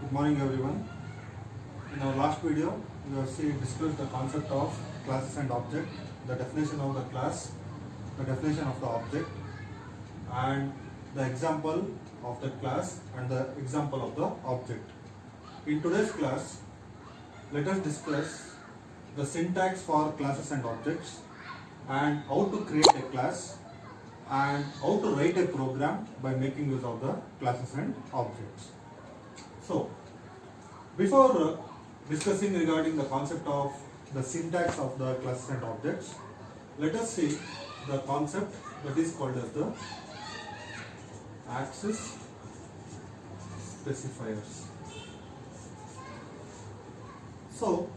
Good morning everyone. In our last video, we have discussed the concept of classes and object, the definition of the class, the definition of the object, and the example of the class and the example of the object. In today's class, let us discuss the syntax for classes and objects and how to create a class and how to write a program by making use of the classes and objects. So, before discussing regarding the concept of the syntax of the classes and objects, let us see the concept that is called as the access specifiers. So,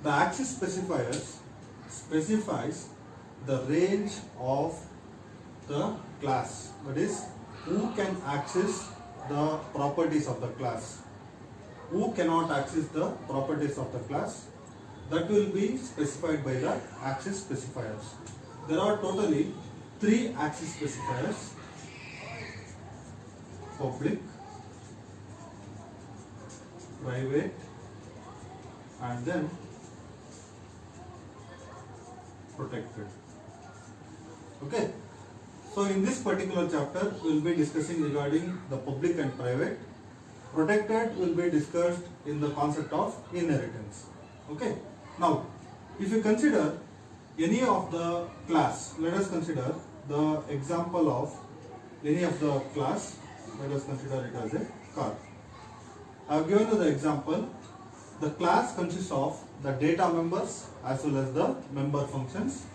the access specifiers specifies the range of the class, that is, who can access the properties of the class, who cannot access the properties of the class, that will be specified by the access specifiers. There are totally 3 access specifiers: public, private, and then protected. Okay. So in this particular chapter, we will be discussing regarding the public and private. Protected will be discussed in the concept of inheritance. Okay. Now, if you consider any of the class, let us consider the example of any of the class. Let us consider it as a car. I have given you the example. The class consists of the data members as well as the member functions.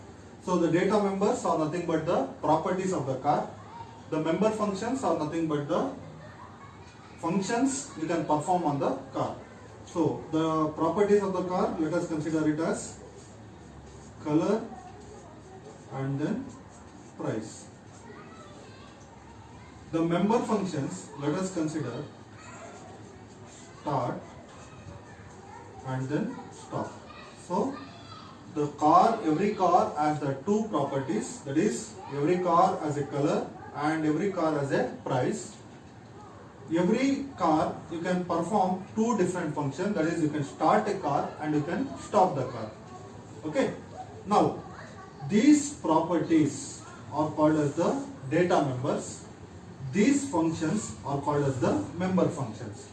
So the data members are nothing but the properties of the car. The member functions are nothing but the functions you can perform on the car. So the properties of the car, let us consider it as color and then price. The member functions, let us consider start and then stop. So the car, every car has the 2 properties, that is, every car has a color and every car has a price. Every car you can perform 2 different functions, that is, you can start a car and you can stop the car. Okay. Now these properties are called as the data members. These functions are called as the member functions.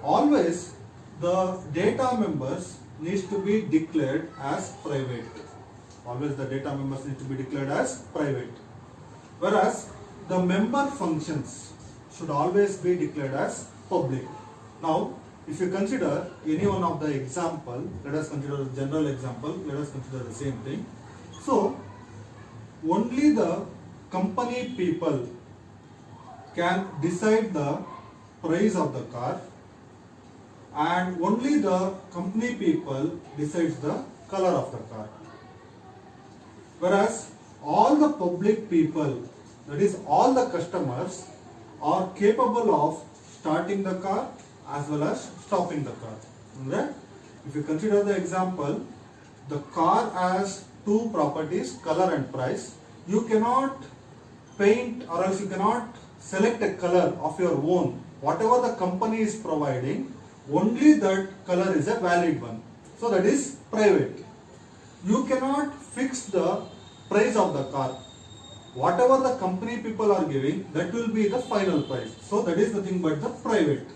Always the data members needs to be declared as private. Always the data members need to be declared as private. Whereas the member functions should always be declared as public. Now, if you consider any one of the example, let us consider a general example, let us consider the same thing. So, only the company people can decide the price of the car, and only the company people decides the color of the car. Whereas all the public people, that is all the customers, are capable of starting the car as well as stopping the car. Okay? If you consider the example, the car has 2 properties, color and price. You cannot paint or else you cannot select a color of your own. Whatever the company is providing, only that color is a valid one. So that is private. You cannot fix the price of the car. Whatever the company people are giving, that will be the final price. So that is nothing but the private.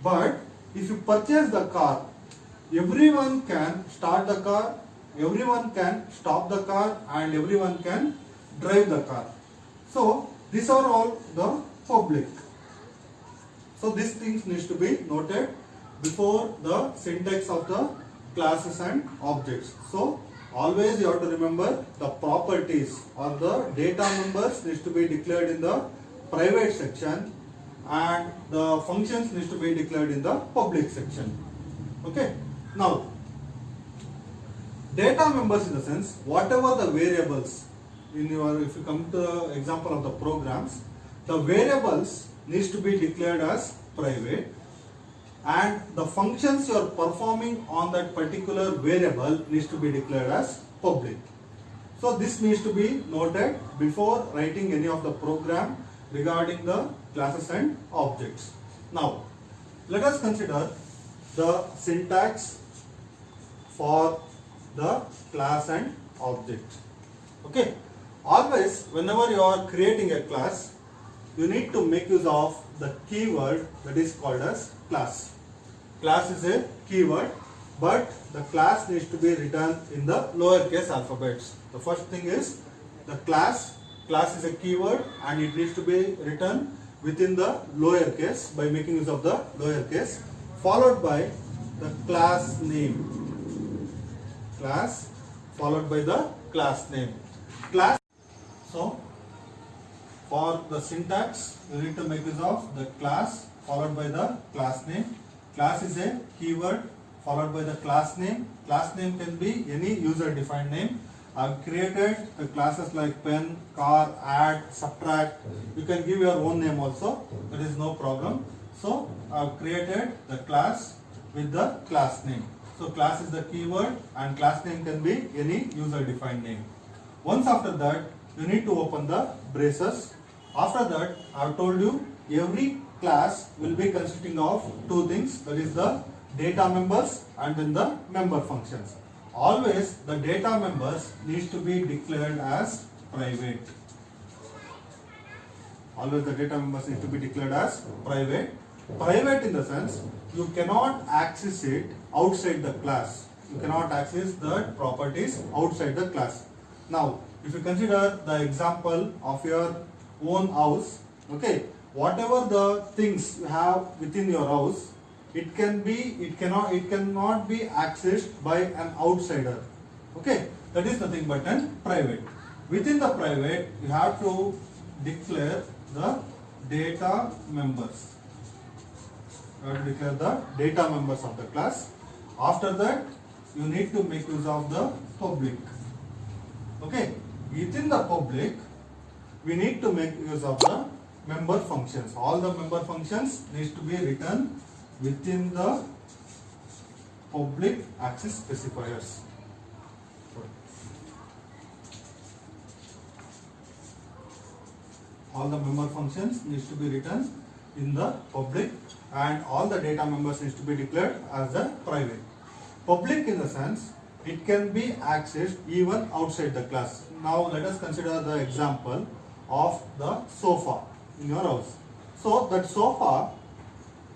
But if you purchase the car, everyone can start the car, everyone can stop the car, and everyone can drive the car. So these are all the public. So these things needs to be noted before the syntax of the classes and objects. So always you have to remember the properties or the data members needs to be declared in the private section and the functions needs to be declared in the public section. Okay. Now, data members in the sense, whatever the variables in your, if you come to the example of the programs, the variables needs to be declared as private and the functions you are performing on that particular variable needs to be declared as public. So this needs to be noted before writing any of the program regarding the classes and objects. Now, let us consider the syntax for the class and object. Okay. Always, whenever you are creating a class, you need to make use of the keyword that is called as class. Class is a keyword, but the class needs to be written in the lowercase alphabets. The first thing is the class. Class is a keyword and it needs to be written within the lowercase by making use of the lowercase, followed by the class name. Class followed by the class name. Class. So, for the syntax, you need to make use of the class followed by the class name. Class is a keyword followed by the class name. Class name can be any user defined name. I have created the classes like pen, car, add, subtract. You can give your own name also. There is no problem. So I have created the class with the class name. So class is the keyword and class name can be any user defined name. Once after that, you need to open the braces. After that, I have told you every class will be consisting of two things, that is the data members and then the member functions. Always the data members needs to be declared as private. Always the data members need to be declared as private. Private in the sense you cannot access it outside the class. You cannot access the properties outside the class. Now, if you consider the example of your own house, okay, whatever the things you have within your house, it cannot be accessed by an outsider. Okay, that is nothing but an private. Within the private, you have to declare the data members. You have to declare the data members of the class. After that, you need to make use of the public. Okay, within the public, we need to make use of the member functions. All the member functions needs to be written within the public access specifiers. All the member functions needs to be written in the public and all the data members needs to be declared as a private. Public in the sense it can be accessed even outside the class. Now let us consider the example of the sofa in your house. So that sofa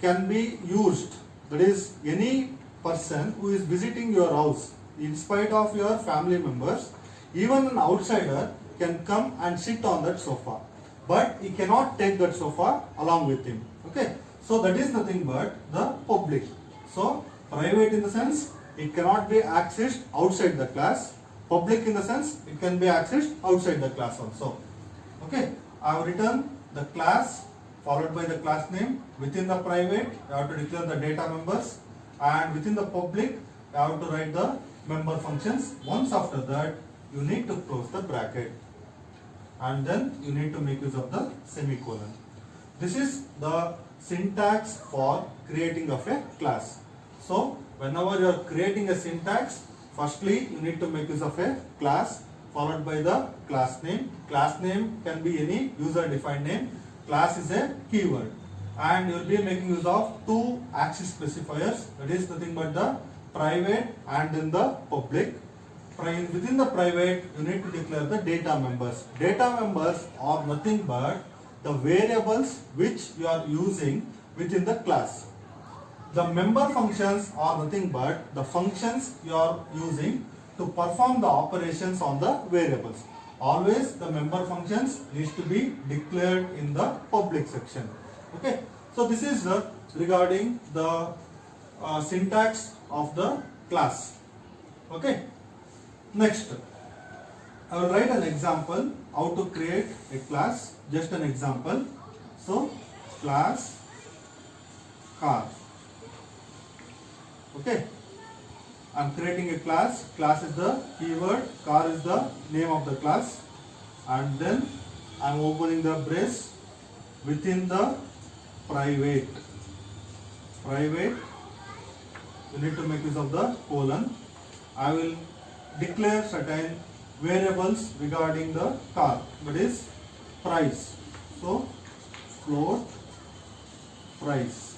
can be used, that is any person who is visiting your house in spite of your family members, even an outsider can come and sit on that sofa, but he cannot take that sofa along with him. Okay, so that is nothing but the public. So private in the sense it cannot be accessed outside the class. Public in the sense it can be accessed outside the class also. Okay, I have written the class followed by the class name. Within the private, you have to declare the data members, and within the public, you have to write the member functions. Once after that, you need to close the bracket, and then you need to make use of the semicolon. This is the syntax for creating of a class. So, whenever you are creating a syntax, firstly you need to make use of a class followed by the class name. Class name can be any user defined name. Class is a keyword and you will be making use of two access specifiers, that is nothing but the private and then the public. Within the private you need to declare the data members. Data members are nothing but the variables which you are using within the class. The member functions are nothing but the functions you are using to perform the operations on the variables. Always the member functions needs to be declared in the public section. Okay, so this is regarding the syntax of the class. Okay, next I will write an example how to create a class. Just an example. So class car. Okay, I am creating a class. Class is the keyword, car is the name of the class, and then I am opening the brace within the private. Private, you need to make use of the colon. I will declare certain variables regarding the car, that is price. So float price.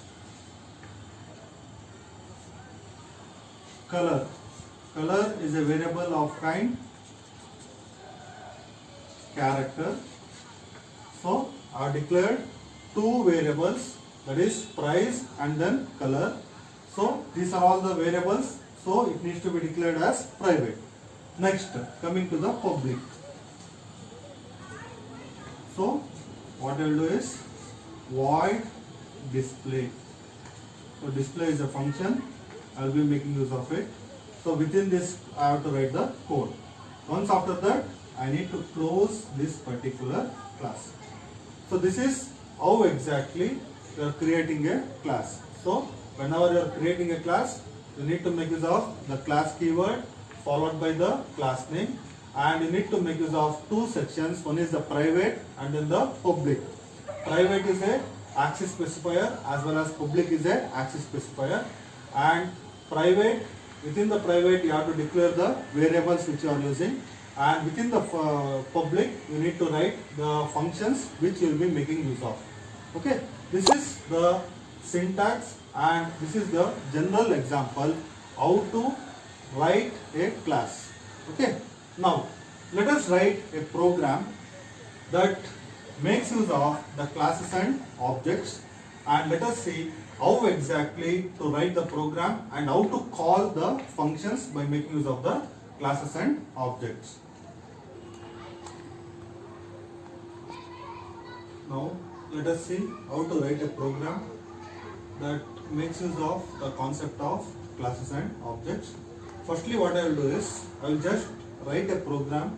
Color. Color is a variable of kind character. So I have declared two variables, that is price and then color. So these are all the variables, so it needs to be declared as private. Next, coming to the public. So what I will do is void display. So display is a function, I will be making use of it. So within this I have to write the code. Once after that I need to close this particular class. So this is how exactly you are creating a class. So whenever you are creating a class, you need to make use of the class keyword followed by the class name, and you need to make use of two sections. One is the private and then the public. Private is a access specifier as well as public is a access specifier, and private, within the private you have to declare the variables which you are using, and within the public you need to write the functions which you will be making use of. Okay, this is the syntax and this is the general example how to write a class. Okay, now let us write a program that makes use of the classes and objects, and let us see how exactly to write the program and how to call the functions by making use of the classes and objects. Now let us see how to write a program that makes use of the concept of classes and objects. Firstly, what I will do is I will just write a program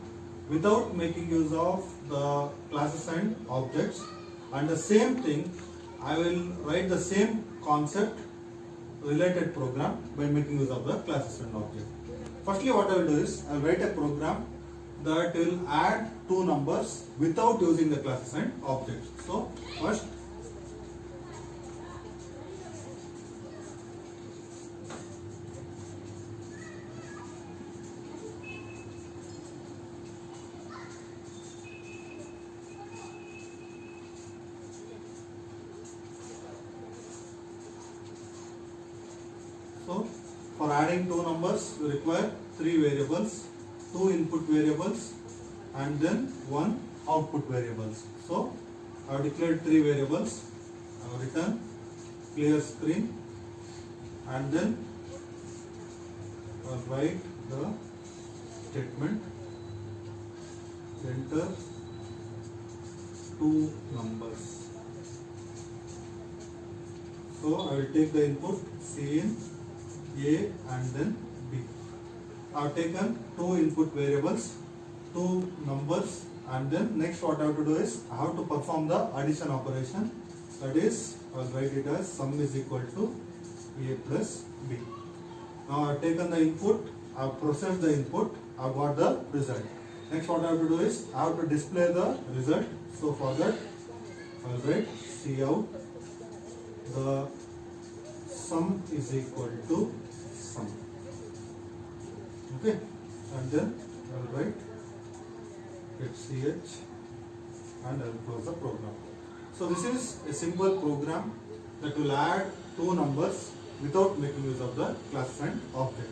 without making use of the classes and objects, and the same thing I will write the same concept related program by making use of the classes and objects. Firstly, what I will do is I will write a program that will add two numbers without using the classes and objects. So first for adding two numbers we require three variables, two input variables and then one output variables. So I have declared three variables. I have written clear screen and then I will write the statement enter two numbers. So I will take the input Cin, A and then B. I have taken two input variables, two numbers, and then next what I have to do is I have to perform the addition operation, that is I will write it as sum is equal to A plus B. Now I have taken the input, I have processed the input, I have got the result. Next what I have to do is I have to display the result. So for that I will write Cout the sum is equal to sum. Okay, and then I will write ch and I will close the program. So this is a simple program that will add two numbers without making use of the class and object.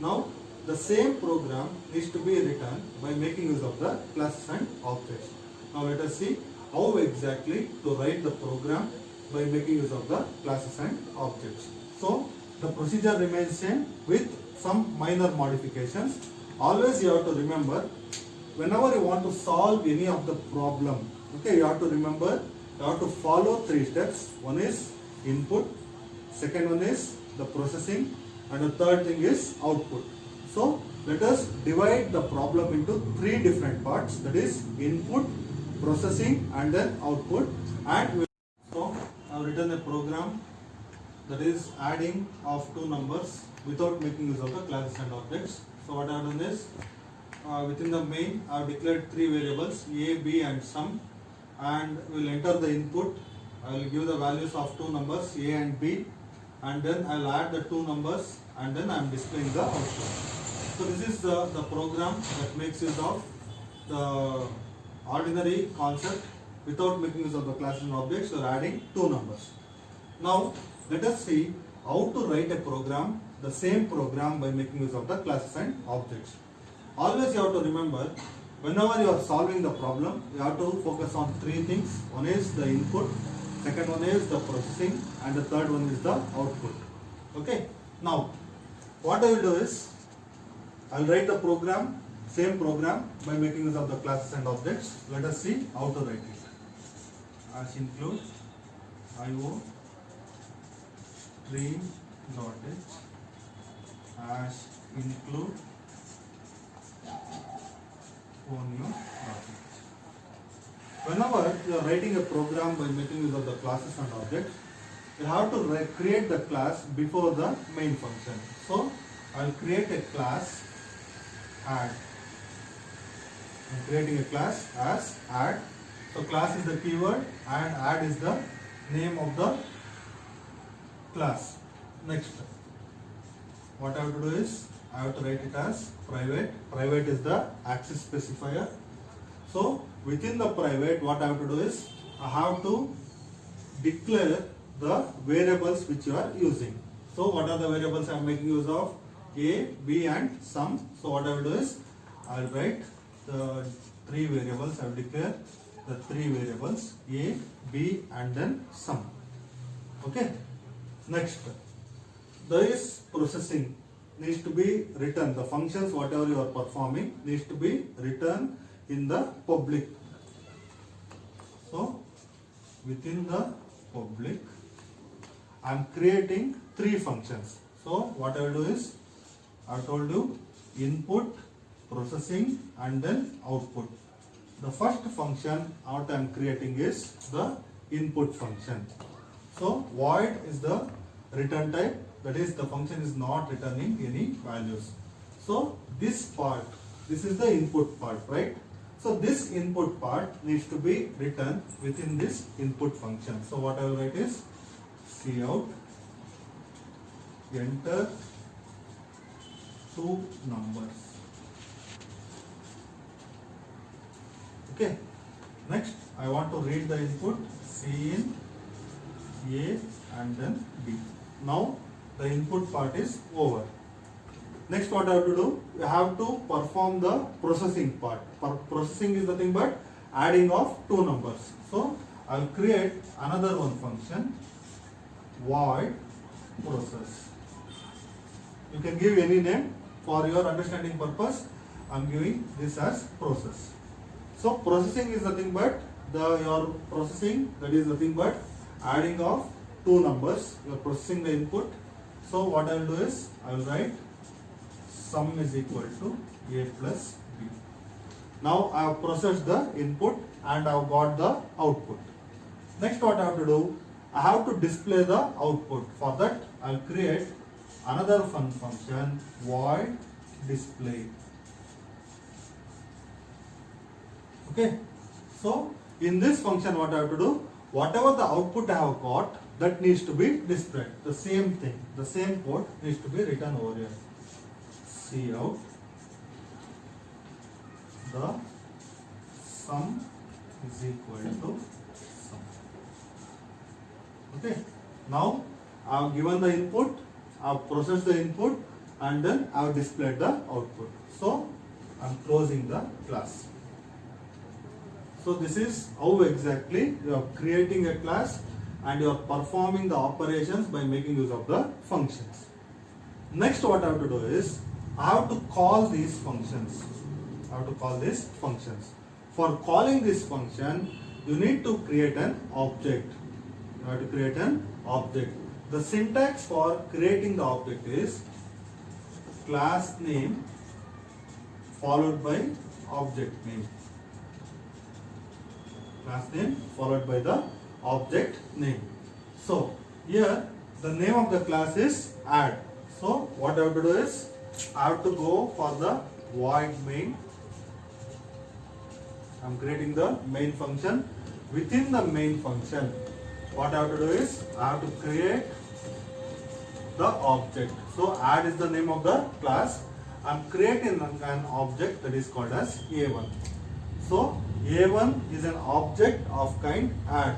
Now the same program needs to be written by making use of the classes and objects. Now let us see how exactly to write the program by making use of the classes and objects. So the procedure remains same with some minor modifications. Always you have to remember, whenever you want to solve any of the problem, okay, you have to remember, you have to follow three steps. One is input, second one is the processing, and the third thing is output. So let us divide the problem into three different parts, that is input, processing and then output. And so I have written a program that is adding of two numbers without making use of the classes and objects. So what I have done is within the main I have declared three variables A, B and sum, and we will enter the input. I will give the values of two numbers A and B, and then I will add the two numbers and then I am displaying the output. So this is the program that makes use of the ordinary concept without making use of the classes and objects or adding two numbers. Now let us see how to write a program, the same program by making use of the classes and objects. Always you have to remember, whenever you are solving the problem, you have to focus on three things. One is the input, second one is the processing, and the third one is the output. Okay. Now what I will do is, I will write the program, same program by making use of the classes and objects. Let us see how to write it. As include IO stream dot h as include Ponyo dot h. Whenever you are writing a program by making use of the classes and objects, you have to create the class before the main function. So I will create a class add. I am creating a class as add. So class is the keyword and add is the name of the class. Next, what I have to do is, I have to write it as private. Private is the access specifier. So within the private, what I have to do is, I have to declare the variables which you are using. So what are the variables I am making use of? A, B and sum. So what I will do is, I will write the three variables. I will declare the three variables A, B and then sum. Okay. Next, this processing needs to be written. The functions whatever you are performing needs to be written in the public. So within the public, I am creating three functions. So what I will do is, I have told you input, processing and then output. The first function what I am creating is the input function. So void is the return type, that is the function is not returning any values. So this part, this is the input part, right? So this input part needs to be written within this input function. So what I will write is cout enter two numbers. Okay. Next, I want to read the input Cin A and then B. Now the input part is over. Next, what I have to do? You have to perform the processing part. Processing is nothing but adding of two numbers. So I will create another one function, void process. You can give any name for your understanding purpose. I am giving this as process. So processing is nothing but your processing, that is nothing but adding of two numbers. You are processing the input. So what I will do is, I will write sum is equal to A plus B. Now I have processed the input and I have got the output. Next, what I have to do? I have to display the output. For that, I will create another function, void display. Okay. So in this function, what I have to do? Whatever the output I have got, that needs to be displayed. The same thing, the same code needs to be written over here. Cout the sum is equal to sum. Okay. Now I have given the input, I have processed the input and then I have displayed the output. So I am closing the class. So this is how exactly you are creating a class and you are performing the operations by making use of the functions. Next, what I have to do is, I have to call these functions. I have to call these functions. For calling this function, you need to create an object. You have to create an object. The syntax for creating the object is class name followed by object name. Class name followed by the object name. So here the name of the class is add. So what I have to do is, I have to go for the void main. I am creating the main function. Within the main function, what I have to do is, I have to create the object. So add is the name of the class. I am creating an object that is called as A1. So A1 is an object of kind add.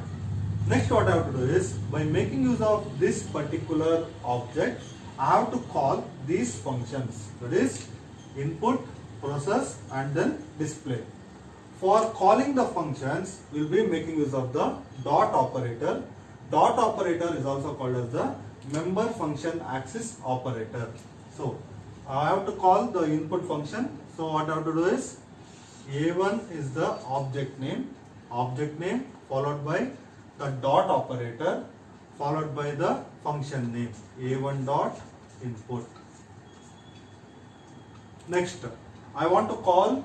Next what I have to do is, by making use of this particular object, I have to call these functions, that is input, process and then display. For calling the functions, we will be making use of the dot operator. Dot operator is also called as the member function access operator. So I have to call the input function. So what I have to do is, A1 is the object name followed by the dot operator followed by the function name A1 dot input. Next, I want to call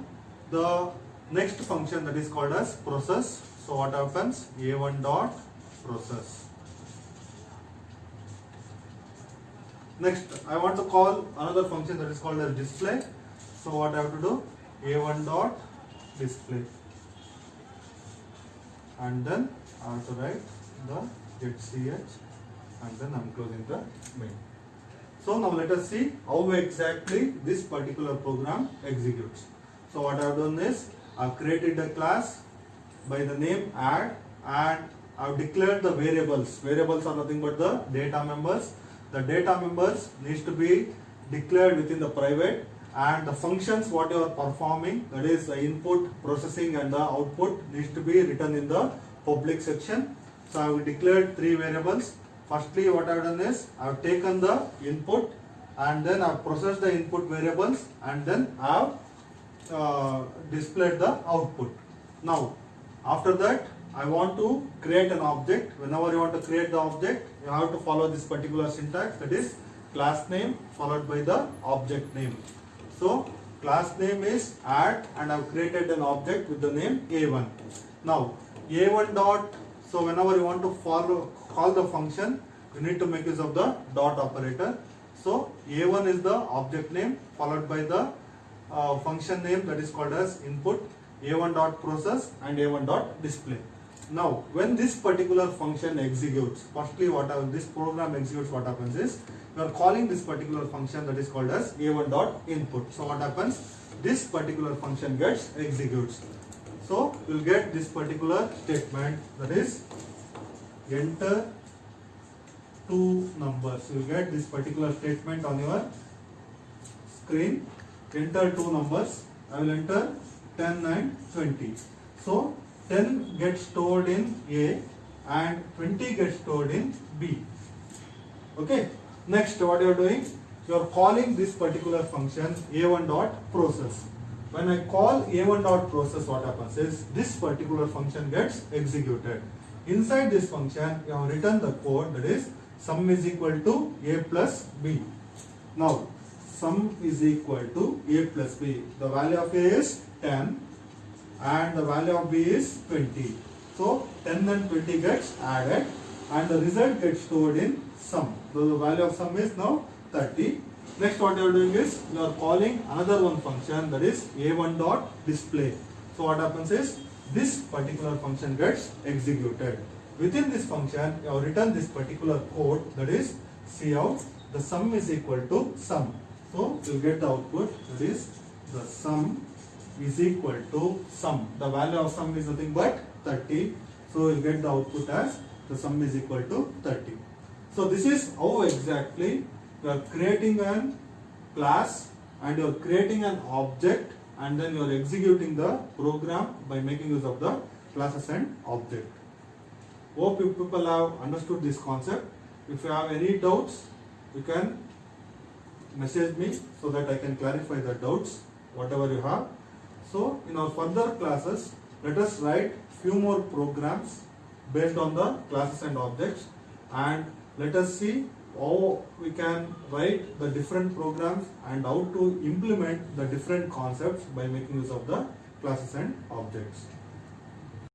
the next function, that is called as process. So what happens? A1 dot process. Next, I want to call another function that is called as display. So what I have to do? A1 dot display. And then I have to write the getch and then I am closing the main. So now let us see how exactly this particular program executes. So what I have done is, I have created a class by the name add and I have declared the variables. Variables are nothing but the data members. The data members needs to be declared within the private, and the functions what you are performing, that is the input, processing and the output, needs to be written in the public section. So I have declared three variables. Firstly what I have done is, I have taken the input and then I have processed the input variables and then I have displayed the output. Now after that I want to create an object. Whenever you want to create the object, you have to follow this particular syntax, that is class name followed by the object name. So class name is add and I have created an object with the name A1. Now A1 dot, so whenever you want to call the function, you need to make use of the dot operator. So A1 is the object name followed by the function name, that is called as input, A1 dot process and A1 dot display. Now when this particular function executes, firstly this program executes, what happens is, you are calling this particular function that is called as A1 dot input. So what happens? This particular function gets executes. So you will get this particular statement, that is enter two numbers. You will get this particular statement on your screen. Enter two numbers. I will enter 10 and 20. So 10 gets stored in A and 20 gets stored in B. Okay. Next, what you are doing? You are calling this particular function A1 dot process. When I call A1 dot process, what happens is, this particular function gets executed. Inside this function, you have written the code, that is sum is equal to A plus B. Now sum is equal to A plus B. The value of A is 10 and the value of B is 20. So 10 and 20 gets added and the result gets stored in sum. So the value of sum is now 30. Next what you are doing is, you are calling another one function, that is A1 dot display. So what happens is, this particular function gets executed. Within this function, you have written this particular code, that is cout, the sum is equal to sum. So you will get the output, that is the sum is equal to sum. The value of sum is nothing but 30. So you will get the output as the sum is equal to 30. So this is how exactly you are creating a class and you are creating an object and then you are executing the program by making use of the classes and object. Hope you people have understood this concept. If you have any doubts, you can message me so that I can clarify the doubts, whatever you have. So in our further classes, let us write few more programs based on the classes and objects, and let us see how we can write the different programs and how to implement the different concepts by making use of the classes and objects.